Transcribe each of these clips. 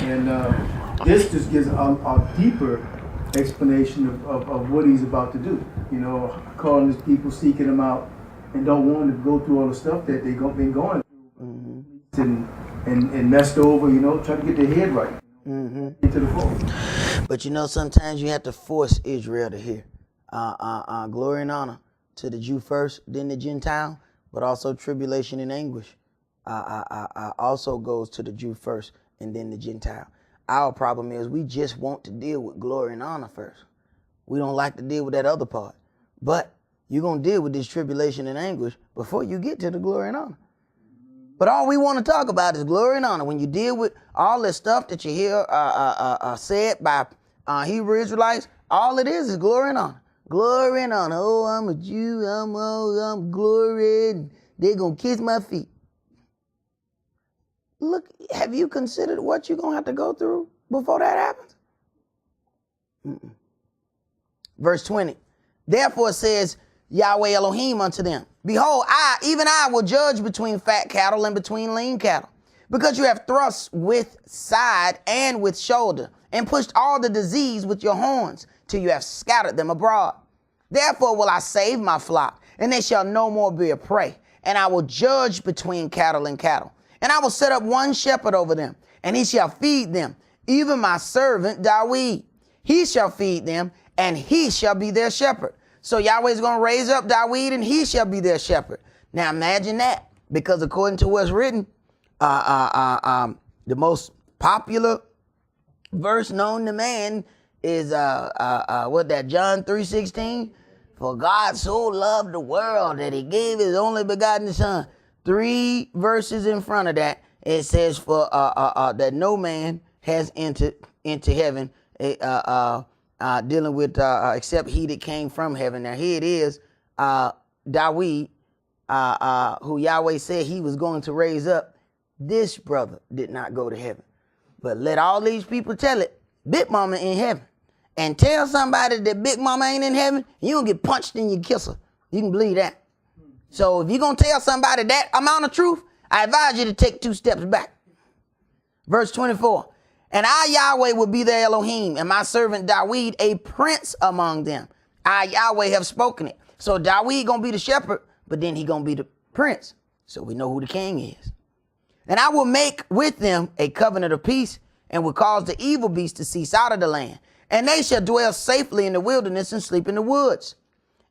And this just gives a deeper explanation of what he's about to do. You know, calling his people, seeking them out, and don't want them to go through all the stuff that they've been going through and messed over, you know, trying to get their head right into the fold. But you know, sometimes you have to force Israel to hear glory and honor to the Jew first, then the Gentile, but also tribulation and anguish also goes to the Jew first and then the Gentile. Our problem is we just want to deal with glory and honor first. We don't like to deal with that other part. But you're going to deal with this tribulation and anguish before you get to the glory and honor. But all we want to talk about is glory and honor. When you deal with all this stuff that you hear said by Hebrew Israelites, all it is glory and honor. Glory and honor. Oh, I'm a Jew. I'm glory. And they're going to kiss my feet. Look, have you considered what you're going to have to go through before that happens? Verse 20. Therefore it says, Yahweh Elohim unto them, behold, even I will judge between fat cattle and between lean cattle, because you have thrust with side and with shoulder, and pushed all the disease with your horns, till you have scattered them abroad. Therefore will I save my flock, and they shall no more be a prey, and I will judge between cattle and cattle. And I will set up one shepherd over them, and he shall feed them, even my servant Dawid. He shall feed them, and he shall be their shepherd. So Yahweh is going to raise up Dawid, and he shall be their shepherd. Now imagine that, because according to what's written, the most popular verse known to man is John 3:16. For God so loved the world that he gave his only begotten son. 3 verses in front of that, it says for that no man has entered into heaven dealing with except he that came from heaven. Now here it is, Dawid, who Yahweh said he was going to raise up. This brother did not go to heaven. But let all these people tell it, Big Mama in heaven. And tell somebody that Big Mama ain't in heaven, you don't get punched in your kisser. You can believe that. So if you're going to tell somebody that amount of truth, I advise you to take 2 steps back. Verse 24. And I, Yahweh, will be their Elohim, and my servant Dawid a prince among them. I, Yahweh, have spoken it. So Dawid going to be the shepherd, but then he going to be the prince. So we know who the king is. And I will make with them a covenant of peace, and will cause the evil beast to cease out of the land. And they shall dwell safely in the wilderness and sleep in the woods.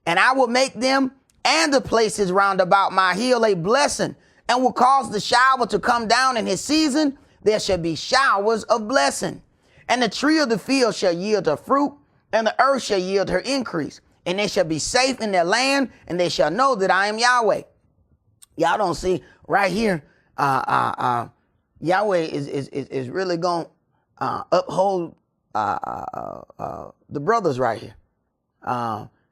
And I will make them and the places round about my hill a blessing, and will cause the shower to come down in his season. There shall be showers of blessing. And the tree of the field shall yield her fruit, and the earth shall yield her increase. And they shall be safe in their land, and they shall know that I am Yahweh. Y'all don't see right here, Yahweh is really going to uphold the brothers right here.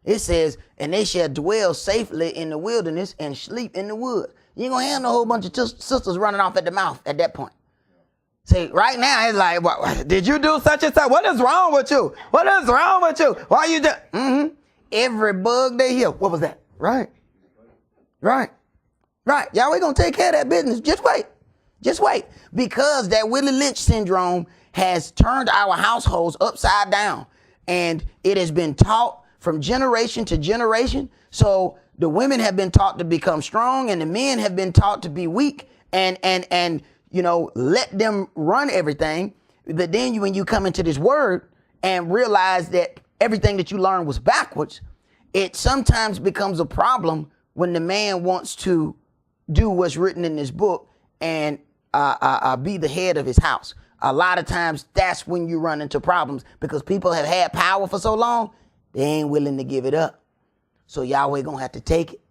It says, and they shall dwell safely in the wilderness and sleep in the woods. You ain't going to have no whole bunch of sisters running off at the mouth at that point. See, right now, it's like, what, did you do such and such? What is wrong with you? What is wrong with you? Why you do? Every bug they hear. What was that? Right. Y'all, we going to take care of that business. Just wait. Because that Willie Lynch syndrome has turned our households upside down. And it has been taught from generation to generation. So the women have been taught to become strong, and the men have been taught to be weak and you know, let them run everything. But then when you come into this word and realize that everything that you learned was backwards, it sometimes becomes a problem when the man wants to do what's written in this book and be the head of his house. A lot of times that's when you run into problems, because people have had power for so long, they ain't willing to give it up. So Yahweh gonna have to take it.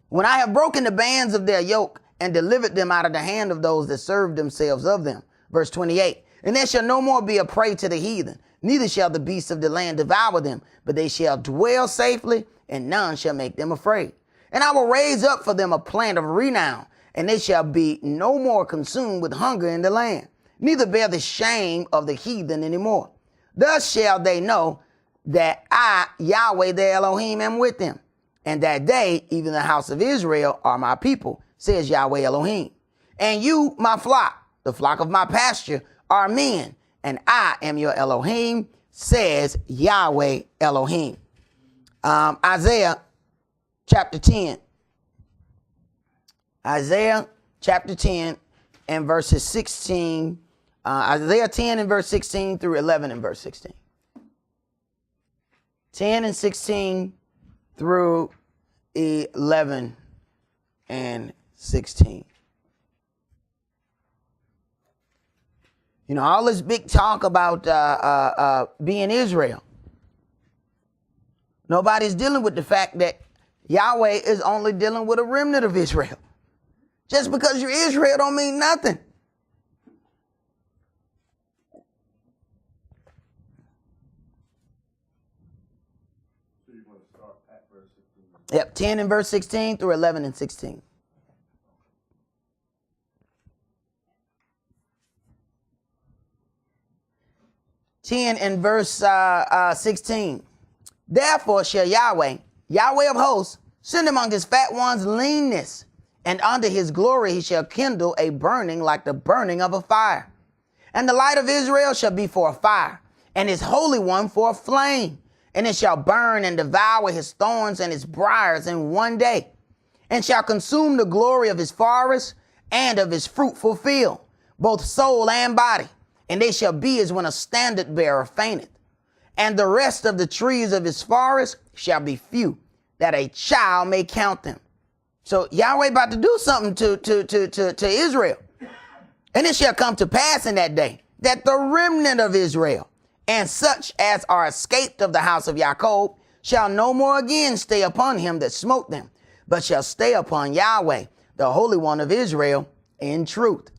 When I have broken the bands of their yoke and delivered them out of the hand of those that served themselves of them. Verse 28. And there shall no more be a prey to the heathen, neither shall the beasts of the land devour them, but they shall dwell safely, and none shall make them afraid. And I will raise up for them a plant of renown, and they shall be no more consumed with hunger in the land, neither bear the shame of the heathen anymore. Thus shall they know that I, Yahweh, their Elohim, am with them, and that they, even the house of Israel, are my people, says Yahweh Elohim. And you, my flock, The flock of my pasture are men, and I am your Elohim, says Yahweh Elohim. Isaiah chapter 10. Isaiah chapter 10 and verses 16. Isaiah 10 and verse 16 through 11 and verse 16. 10 and 16 through 11 and 16. You know, all this big talk about being Israel. Nobody's dealing with the fact that Yahweh is only dealing with a remnant of Israel. Just because you're Israel don't mean nothing. So you're going to start at verse 16? Yep, 10 and verse 16 through 11 and 16. And verse 16. Therefore shall Yahweh of hosts, send among his fat ones leanness, and under his glory he shall kindle a burning like the burning of a fire. And the light of Israel shall be for a fire, and his Holy One for a flame. And it shall burn and devour his thorns and his briars in one day, and shall consume the glory of his forest and of his fruitful field, both soul and body. And they shall be as when a standard bearer fainteth. And the rest of the trees of his forest shall be few, that a child may count them. So Yahweh about to do something to Israel. And it shall come to pass in that day that the remnant of Israel and such as are escaped of the house of Jacob shall no more again stay upon him that smote them, but shall stay upon Yahweh, the Holy One of Israel, in truth.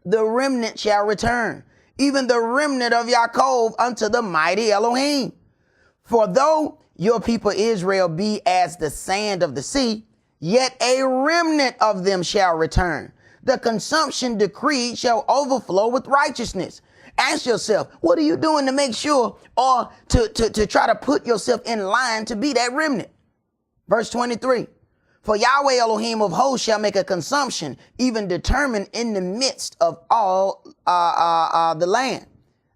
The remnant shall return, even the remnant of Jacob, unto the mighty Elohim. For though your people Israel be as the sand of the sea, yet a remnant of them shall return. The consumption decreed shall overflow with righteousness. Ask yourself, what are you doing to make sure or to try to put yourself in line to be that remnant? Verse 23. For Yahweh Elohim of hosts shall make a consumption, even determined in the midst of all the land.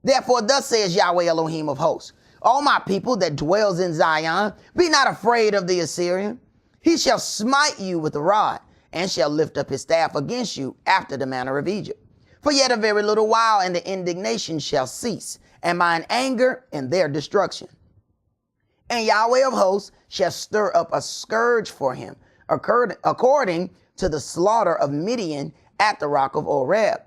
Therefore, thus says Yahweh Elohim of hosts, all my people that dwells in Zion, be not afraid of the Assyrian. He shall smite you with a rod, and shall lift up his staff against you after the manner of Egypt. For yet a very little while, and the indignation shall cease, and mine anger and their destruction. And Yahweh of hosts shall stir up a scourge for him, according to the slaughter of Midian at the rock of Oreb.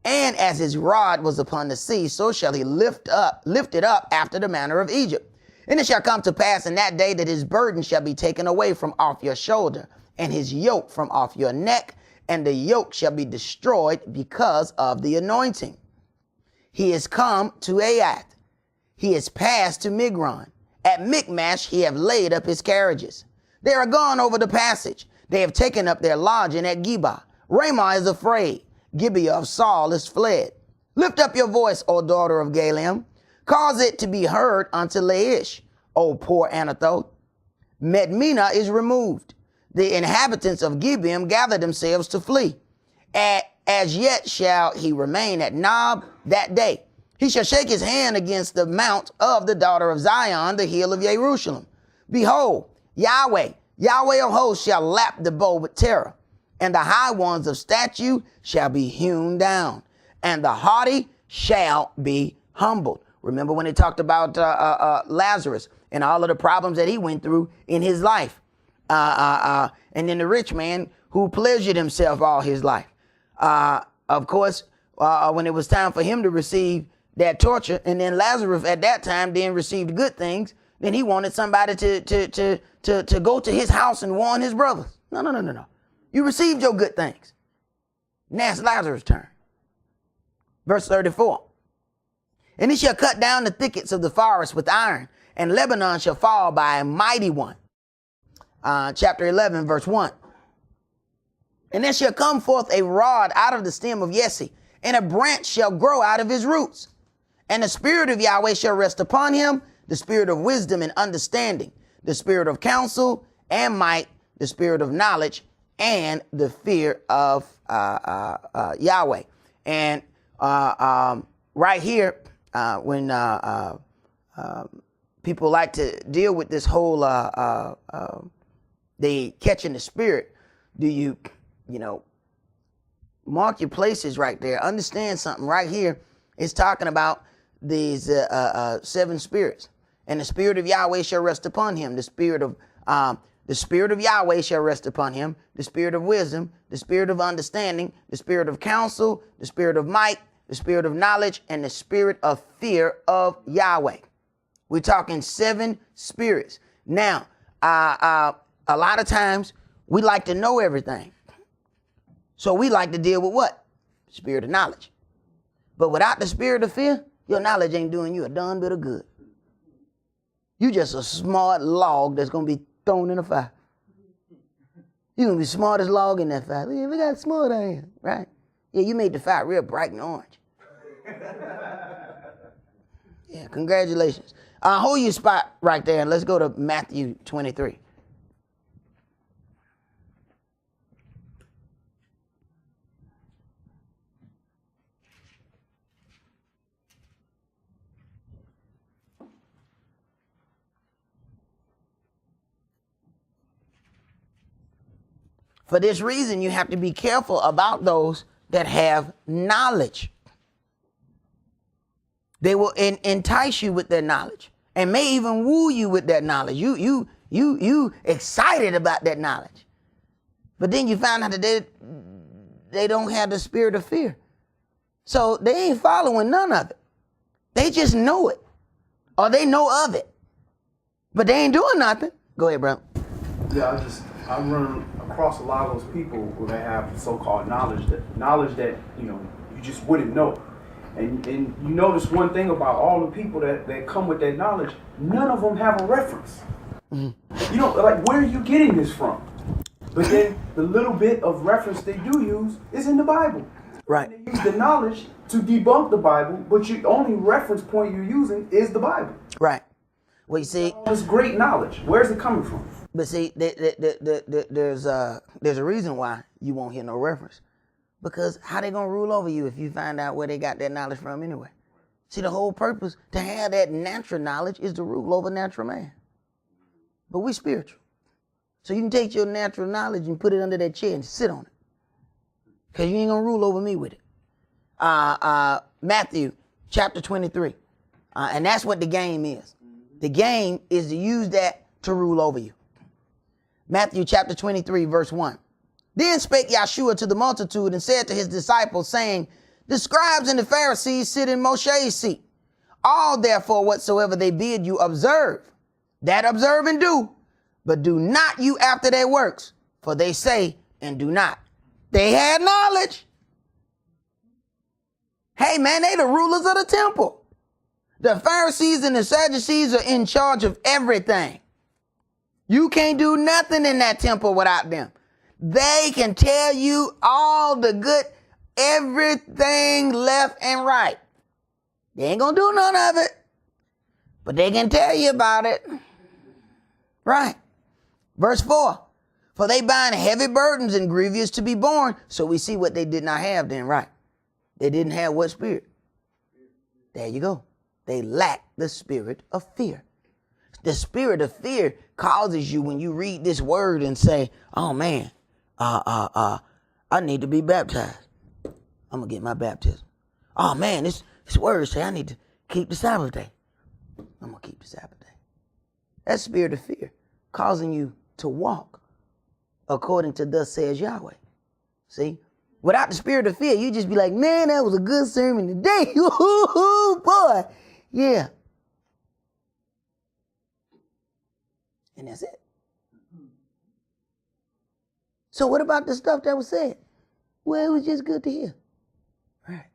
And as his rod was upon the sea, so shall he lift it up after the manner of Egypt. And it shall come to pass in that day that his burden shall be taken away from off your shoulder, and his yoke from off your neck, and the yoke shall be destroyed because of the anointing. He is come to Aiath. He is passed to Migron. At Michmash he have laid up his carriages. They are gone over the passage. They have taken up their lodging at Geba. Ramah is afraid. Gibeah of Saul is fled. Lift up your voice, O daughter of Galem. Cause it to be heard unto Laish, O poor Anathoth. Medmenah is removed. The inhabitants of Gibeon gather themselves to flee. As yet shall he remain at Nob that day. He shall shake his hand against the mount of the daughter of Zion, the hill of Jerusalem. Behold, Yahweh of hosts shall lap the bow with terror, and the high ones of statue shall be hewn down, and the haughty shall be humbled. Remember when he talked about Lazarus and all of the problems that he went through in his life. And then the rich man who pleasured himself all his life. Of course, when it was time for him to receive that torture, and then Lazarus at that time then received good things, then he wanted somebody to go to his house and warn his brothers. No. You received your good things. Now it's Lazarus' turn. Verse 34. And he shall cut down the thickets of the forest with iron, and Lebanon shall fall by a mighty one. Chapter 11, verse 1. And there shall come forth a rod out of the stem of Jesse, and a branch shall grow out of his roots. And the spirit of Yahweh shall rest upon him, the spirit of wisdom and understanding, the spirit of counsel and might, the spirit of knowledge, and the fear of Yahweh. And right here, when people like to deal with this whole they catching the spirit, do you mark your places right there? Understand something right here. It's talking about these 7 spirits, and the spirit of Yahweh shall rest upon him. The spirit of Yahweh shall rest upon him. The spirit of wisdom, the spirit of understanding, the spirit of counsel, the spirit of might, the spirit of knowledge, and the spirit of fear of Yahweh. We're talking 7 spirits. Now, a lot of times we like to know everything. So we like to deal with what? Spirit of knowledge. But without the spirit of fear, your knowledge ain't doing you a darn bit of good. You just a smart log that's going to be thrown in a fire. You're going to be smartest log in that fire. Look how smart I am, right? Yeah, you made the fire real bright and orange. Yeah, congratulations. Hold your spot right there and let's go to Matthew 23. For this reason, you have to be careful about those that have knowledge. They will entice you with their knowledge and may even woo you with that knowledge. You excited about that knowledge. But then you find out that they don't have the spirit of fear. So they ain't following none of it. They just know it or they know of it, but they ain't doing nothing. Go ahead, bro. Yeah, I run across a lot of those people who they have so-called knowledge that you just wouldn't know. And you notice one thing about all the people that come with that knowledge, none of them have a reference. Mm-hmm. Like, where are you getting this from? But then the little bit of reference they do use is in the Bible. Right. And they use the knowledge to debunk the Bible, but your only reference point you're using is the Bible. Right. Well, you see, all this great knowledge. Where's it coming from? But see, there's a reason why you won't hear no reference. Because how they gonna rule over you if you find out where they got that knowledge from anyway? See, the whole purpose to have that natural knowledge is to rule over natural man. But we spiritual. So you can take your natural knowledge and put it under that chair and sit on it. Because you ain't gonna rule over me with it. Matthew chapter 23. And that's what the game is. The game is to use that to rule over you. Matthew chapter 23, verse 1. Then spake Yahshua to the multitude and said to his disciples, saying, the scribes and the Pharisees sit in Moshe's seat. All therefore whatsoever they bid you observe, that observe and do, but do not you after their works, for they say and do not. They had knowledge. Hey man, they the rulers of the temple. The Pharisees and the Sadducees are in charge of everything. You can't do nothing in that temple without them. They can tell you all the good, everything left and right. They ain't gonna do none of it, but they can tell you about it. Right. Verse 4. For they bind heavy burdens and grievous to be borne. So we see what they did not have then, right? They didn't have what spirit? There you go. They lack the spirit of fear. The spirit of fear causes you when you read this word and say, oh man, I need to be baptized. I'm going to get my baptism. Oh man, this word say I need to keep the Sabbath day. I'm going to keep the Sabbath day. That spirit of fear causing you to walk according to thus says Yahweh. See? Without the spirit of fear, you just be like, man, that was a good sermon today. Ooh, boy. Yeah. And that's it. So what about the stuff that was said? Well, it was just good to hear. Right.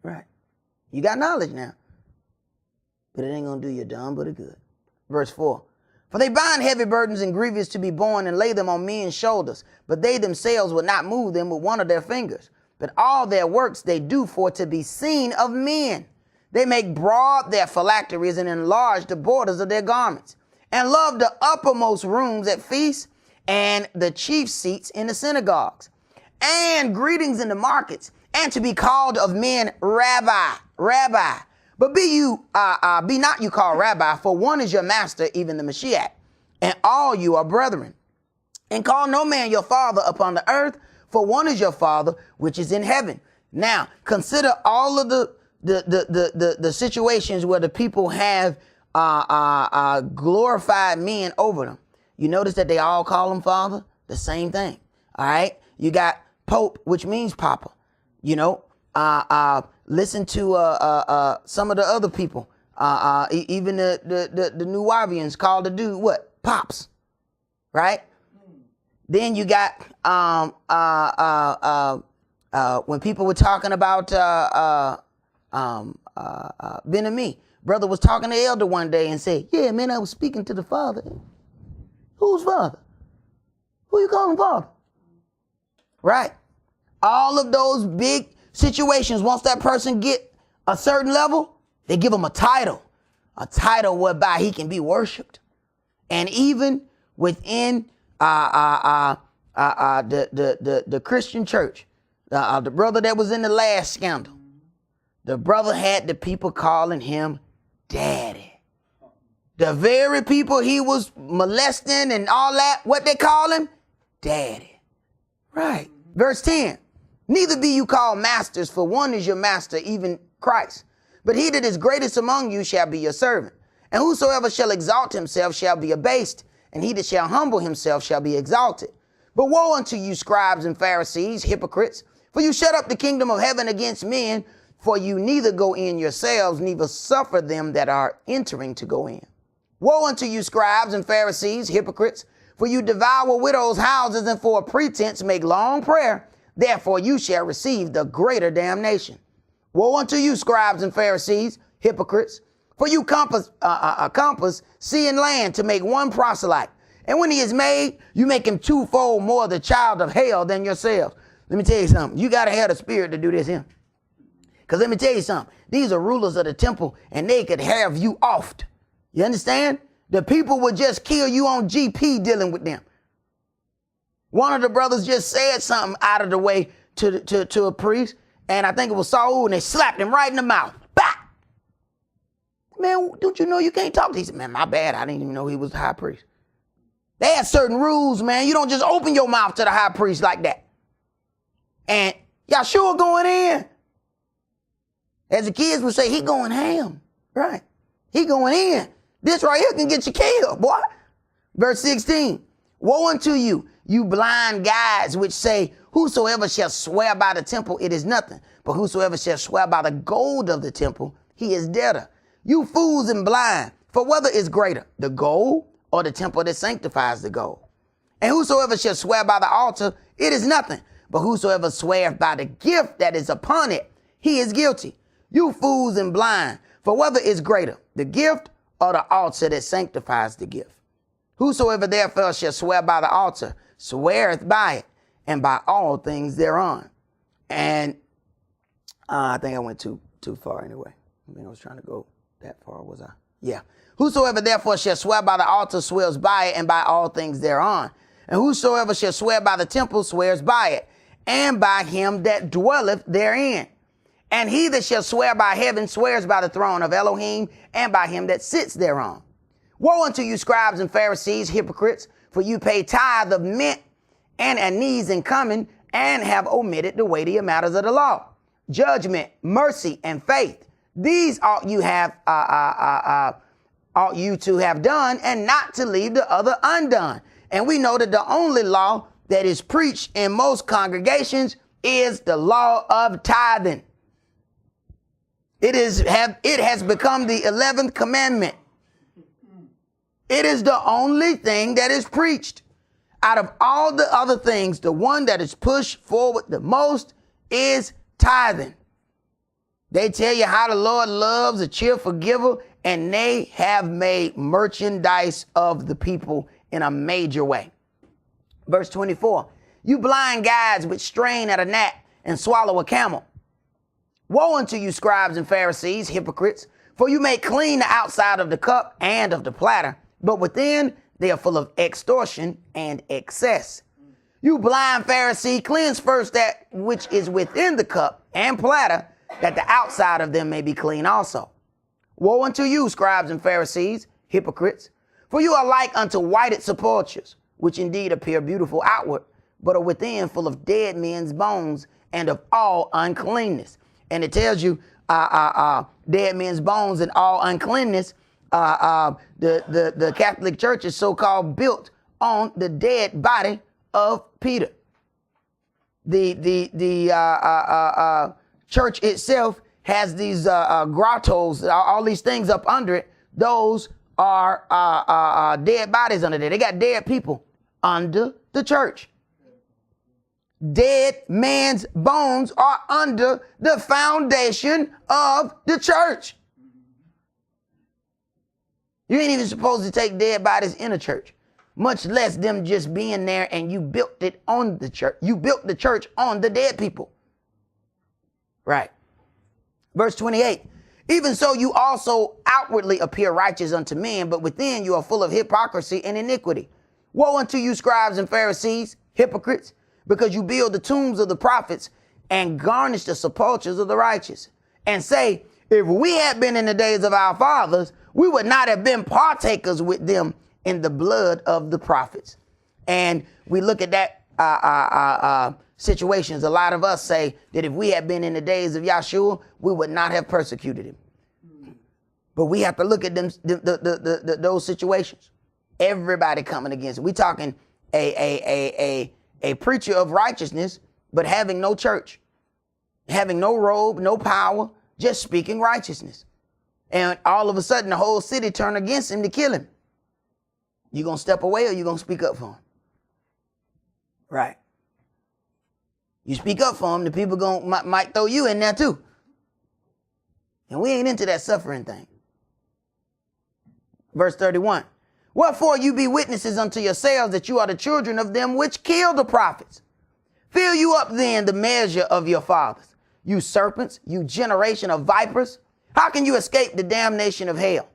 Right. You got knowledge now. But it ain't going to do you a darn but a good. Verse 4. For they bind heavy burdens and grievous to be borne and lay them on men's shoulders, but they themselves will not move them with one of their fingers. But all their works they do for to be seen of men. They make broad their phylacteries and enlarge the borders of their garments, and love the uppermost rooms at feasts and the chief seats in the synagogues, and greetings in the markets, and to be called of men rabbi, rabbi. But be not you called rabbi, for one is your master, even the Mashiach, and all you are brethren. And call no man your father upon the earth, for one is your Father which is in heaven. Now consider all of the situations where the people have glorified men over them. You notice that they all call him Father, the same thing. All right, you got Pope, which means Papa. You know, listen to some of the other people. Even the New Wabians called the dude what? Pops, right? Then you got when people were talking about Ben and me, brother was talking to elder one day and said, "Yeah, man, I was speaking to the Father." Who's Father? Who you calling Father? Right. All of those big situations, once that person get a certain level, they give him a title whereby he can be worshipped. And even within the Christian church, the brother that was in the last scandal, the brother had the people calling him Daddy. The very people he was molesting and all that, what they call him? Daddy. Right. Verse 10. Neither be you called masters, for one is your master, even Christ. But he that is greatest among you shall be your servant. And whosoever shall exalt himself shall be abased, and he that shall humble himself shall be exalted. But woe unto you, scribes and Pharisees, hypocrites, for you shut up the kingdom of heaven against men, for you neither go in yourselves, neither suffer them that are entering to go in. Woe unto you, scribes and Pharisees, hypocrites, for you devour widows' houses, and for a pretense make long prayer. Therefore you shall receive the greater damnation. Woe unto you, scribes and Pharisees, hypocrites, for you compass sea and land to make one proselyte. And when he is made, you make him twofold more the child of hell than yourselves. Let me tell you something. You got to have the spirit to do this here. Because let me tell you something. These are rulers of the temple, and they could have you offed. You understand? The people would just kill you on GP dealing with them. One of the brothers just said something out of the way to a priest, and I think it was Saul, and they slapped him right in the mouth. Bah! Man, don't you know you can't talk to him? He said, man, my bad. I didn't even know he was the high priest. They had certain rules, man. You don't just open your mouth to the high priest like that. And Yahshua going in. As the kids would say, he going ham. Right. He going in. This right here can get you killed, boy. Verse 16. Woe unto you, you blind guides, which say, whosoever shall swear by the temple, it is nothing. But whosoever shall swear by the gold of the temple, he is debtor. You fools and blind, for whether is greater, the gold or the temple that sanctifies the gold? And whosoever shall swear by the altar, it is nothing. But whosoever sweareth by the gift that is upon it, he is guilty. You fools and blind, for whether is greater, the gift or the altar that sanctifies the gift? Whosoever therefore shall swear by the altar, sweareth by it, and by all things thereon. And I think I went too far anyway. I think I was trying to go that far, was I? Yeah. Whosoever therefore shall swear by the altar swears by it, and by all things thereon. And whosoever shall swear by the temple swears by it, and by him that dwelleth therein. And he that shall swear by heaven swears by the throne of Elohim, and by him that sits thereon. Woe unto you, scribes and Pharisees, hypocrites, for you pay tithe of mint and anise and cumin, and have omitted the weightier matters of the law, judgment, mercy, and faith. These ought you to have done, and not to leave the other undone. And we know that the only law that is preached in most congregations is the law of tithing. It has become the 11th commandment. It is the only thing that is preached. Out of all the other things, the one that is pushed forward the most is tithing. They tell you how the Lord loves a cheerful giver, and they have made merchandise of the people in a major way. Verse 24, you blind guides which strain at a gnat and swallow a camel. Woe unto you, scribes and Pharisees, hypocrites, for you make clean the outside of the cup and of the platter, but within they are full of extortion and excess. You blind Pharisee, cleanse first that which is within the cup and platter, that the outside of them may be clean also. Woe unto you, scribes and Pharisees, hypocrites, for you are like unto whited sepulchres, which indeed appear beautiful outward, but are within full of dead men's bones and of all uncleanness. And it tells you dead men's bones and all uncleanness. The Catholic Church is so-called built on the dead body of Peter. The church itself has these grottos, all these things up under it. Those are dead bodies under there. They got dead people under the church. Dead man's bones are under the foundation of the church. You ain't even supposed to take dead bodies in a church, much less them just being there and you built it on the church. You built the church on the dead people. Right. Verse 28. Even so you also outwardly appear righteous unto men, but within you are full of hypocrisy and iniquity. Woe unto you, scribes and Pharisees, hypocrites, because you build the tombs of the prophets and garnish the sepulchres of the righteous, and say, if we had been in the days of our fathers, we would not have been partakers with them in the blood of the prophets. And we look at that situations. A lot of us say that if we had been in the days of Yahshua, we would not have persecuted him. But we have to look at them, those situations. Everybody coming against it. We talking a preacher of righteousness, but having no church, having no robe, no power, just speaking righteousness. And all of a sudden, the whole city turned against him to kill him. You gonna step away or you gonna speak up for him? Right. You speak up for him, the people might throw you in there too. And we ain't into that suffering thing. Verse 31. Wherefore you be witnesses unto yourselves that you are the children of them which killed the prophets. Fill you up then the measure of your fathers, you serpents, you generation of vipers. How can you escape the damnation of hell?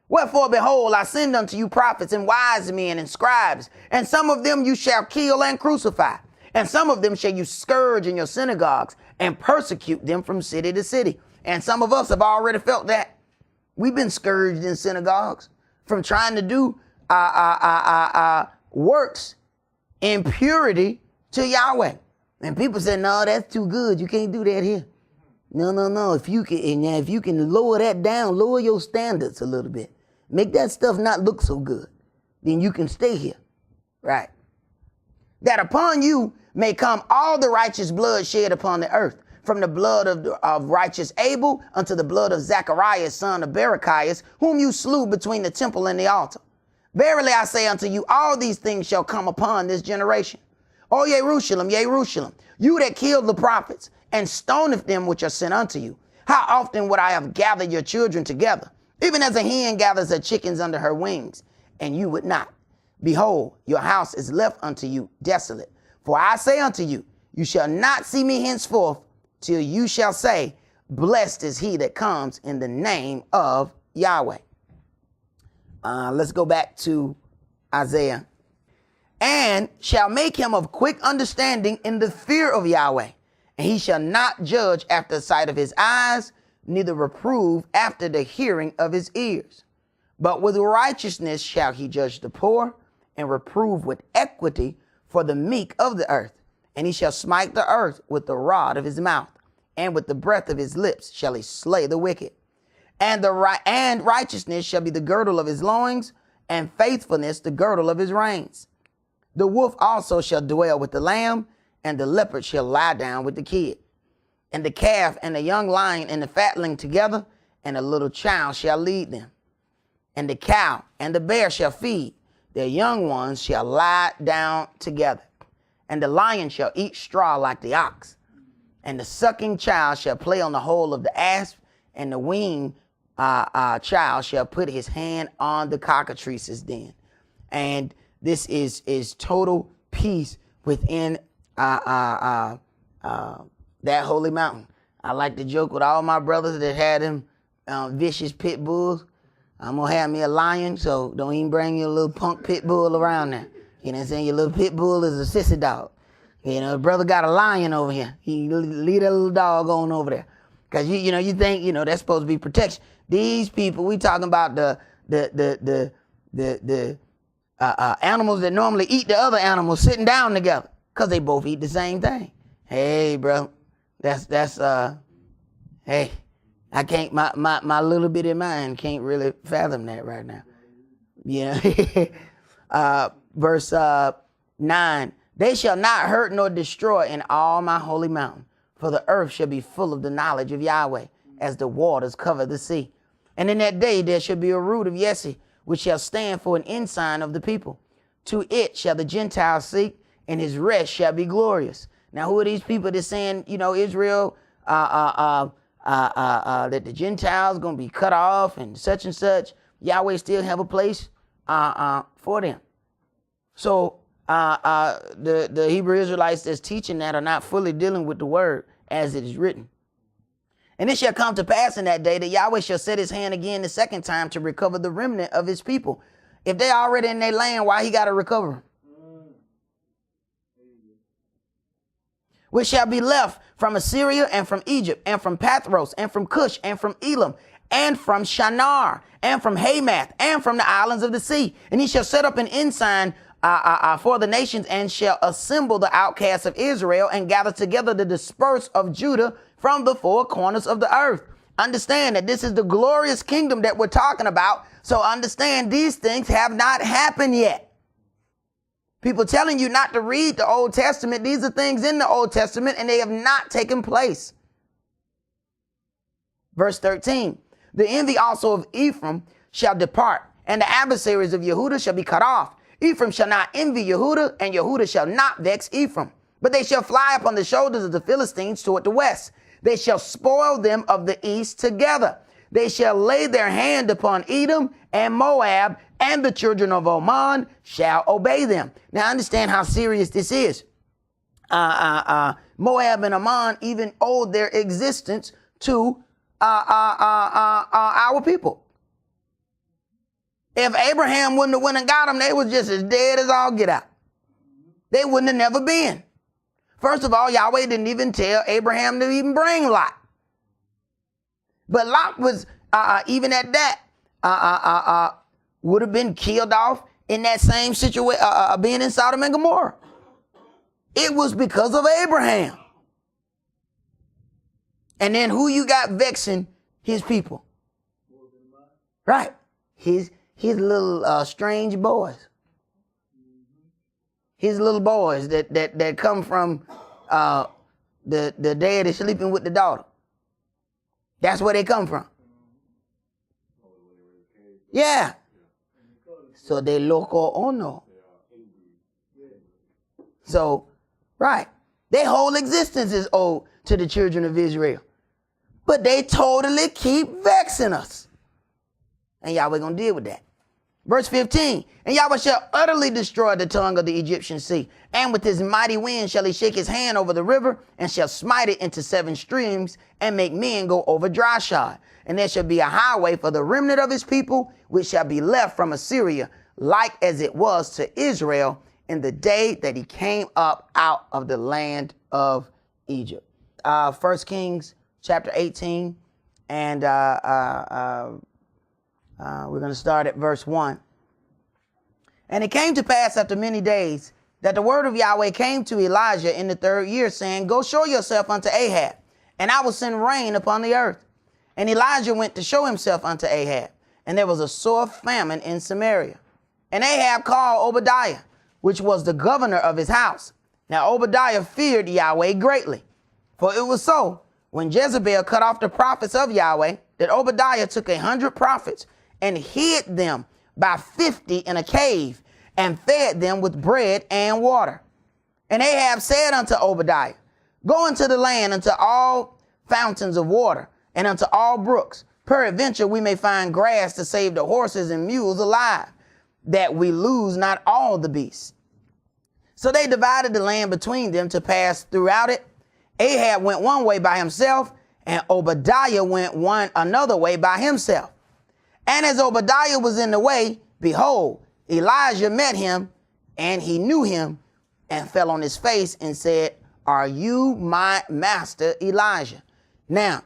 Wherefore, behold, I send unto you prophets and wise men and scribes, and some of them you shall kill and crucify, and some of them shall you scourge in your synagogues and persecute them from city to city. And some of us have already felt that. We've been scourged in synagogues from trying to do works in purity to Yahweh. And people say, no, that's too good. You can't do that here. No. If you can lower that down, lower your standards a little bit, make that stuff not look so good, then you can stay here. Right. That upon you may come all the righteous blood shed upon the earth, from the blood of righteous Abel unto the blood of Zacharias, son of Berechias, whom you slew between the temple and the altar. Verily I say unto you, all these things shall come upon this generation. O Jerusalem, Jerusalem, you that killed the prophets and stoneth them which are sent unto you. How often would I have gathered your children together, even as a hen gathers her chickens under her wings, and you would not? Behold, your house is left unto you desolate. For I say unto you, you shall not see me henceforth, till you shall say, blessed is he that comes in the name of Yahweh. Let's go back to Isaiah. And shall make him of quick understanding in the fear of Yahweh. And he shall not judge after the sight of his eyes, neither reprove after the hearing of his ears. But with righteousness shall he judge the poor, and reprove with equity for the meek of the earth. And he shall smite the earth with the rod of his mouth, and with the breath of his lips shall he slay the wicked. And righteousness shall be the girdle of his loins, and faithfulness the girdle of his reins. The wolf also shall dwell with the lamb, and the leopard shall lie down with the kid. And the calf and the young lion and the fatling together, and a little child shall lead them. And the cow and the bear shall feed, their young ones shall lie down together. And the lion shall eat straw like the ox. And the sucking child shall play on the hole of the asp, and the weaned child shall put his hand on the cockatrice's den. And this is total peace within that holy mountain. I like to joke with all my brothers that had them vicious pit bulls. I'm going to have me a lion, so don't even bring your little punk pit bull around there. You know what I'm saying? Your little pit bull is a sissy dog. You know, brother got a lion over here. He leave that little dog on over there. Because, you think, that's supposed to be protection. These people, we talking about the animals that normally eat the other animals sitting down together. Because they both eat the same thing. Hey, bro. Hey, I can't, my little bitty mind can't really fathom that right now. Verse 9, they shall not hurt nor destroy in all my holy mountain, for the earth shall be full of the knowledge of Yahweh, as the waters cover the sea. And in that day there shall be a root of Yessi, which shall stand for an ensign of the people. To it shall the Gentiles seek, and his rest shall be glorious. Now, who are these people that's saying, Israel, that the Gentiles going to be cut off and such? Yahweh still have a place for them. So the Hebrew Israelites that's teaching that are not fully dealing with the word as it is written. And it shall come to pass in that day that Yahweh shall set his hand again the second time to recover the remnant of his people. If they already in their land, why he got to recover them? Which shall be left from Assyria and from Egypt and from Pathros and from Cush and from Elam and from Shinar and from Hamath and from the islands of the sea. And he shall set up an ensign for the nations and shall assemble the outcasts of Israel and gather together the dispersed of Judah from the four corners of the earth. Understand that this is the glorious kingdom that we're talking about. So understand these things have not happened yet. People telling you not to read the Old Testament. These are things in the Old Testament and they have not taken place. Verse 13, the envy also of Ephraim shall depart, and the adversaries of Yehudah shall be cut off. Ephraim shall not envy Yehudah, and Yehudah shall not vex Ephraim. But they shall fly upon the shoulders of the Philistines toward the west. They shall spoil them of the east together. They shall lay their hand upon Edom and Moab, and the children of Oman shall obey them. Now understand how serious this is. Moab and Ammon even owed their existence to our people. If Abraham wouldn't have went and got them, they was just as dead as all get out. They wouldn't have never been. First of all, Yahweh didn't even tell Abraham to even bring Lot. But Lot was, even at that, would have been killed off in that same situation, being in Sodom and Gomorrah. It was because of Abraham. And then who you got vexing? His people. Right. His little strange boys. His little boys that come from the daddy sleeping with the daughter. That's where they come from. Yeah. So they loco ono. So, right. Their whole existence is owed to the children of Israel. But they totally keep vexing us. And Yahweh gonna deal with that. Verse 15, and Yahweh shall utterly destroy the tongue of the Egyptian sea, and with his mighty wind shall he shake his hand over the river, and shall smite it into 7 streams, and make men go over dry shod. And there shall be a highway for the remnant of his people, which shall be left from Assyria, like as it was to Israel in the day that he came up out of the land of Egypt. 1 Kings chapter 18, and we're going to start at verse 1. And it came to pass after many days that the word of Yahweh came to Elijah in the 3rd year, saying, go show yourself unto Ahab, and I will send rain upon the earth. And Elijah went to show himself unto Ahab, and there was a sore famine in Samaria. And Ahab called Obadiah, which was the governor of his house. Now Obadiah feared Yahweh greatly, for it was so, when Jezebel cut off the prophets of Yahweh, that Obadiah took 100 prophets and hid them by 50 in a cave, and fed them with bread and water. And Ahab said unto Obadiah, go into the land unto all fountains of water, and unto all brooks. Peradventure we may find grass to save the horses and mules alive, that we lose not all the beasts. So they divided the land between them to pass throughout it. Ahab went one way by himself, and Obadiah went another way by himself. And as Obadiah was in the way, behold, Elijah met him, and he knew him, and fell on his face and said, "Are you my master Elijah?" Now,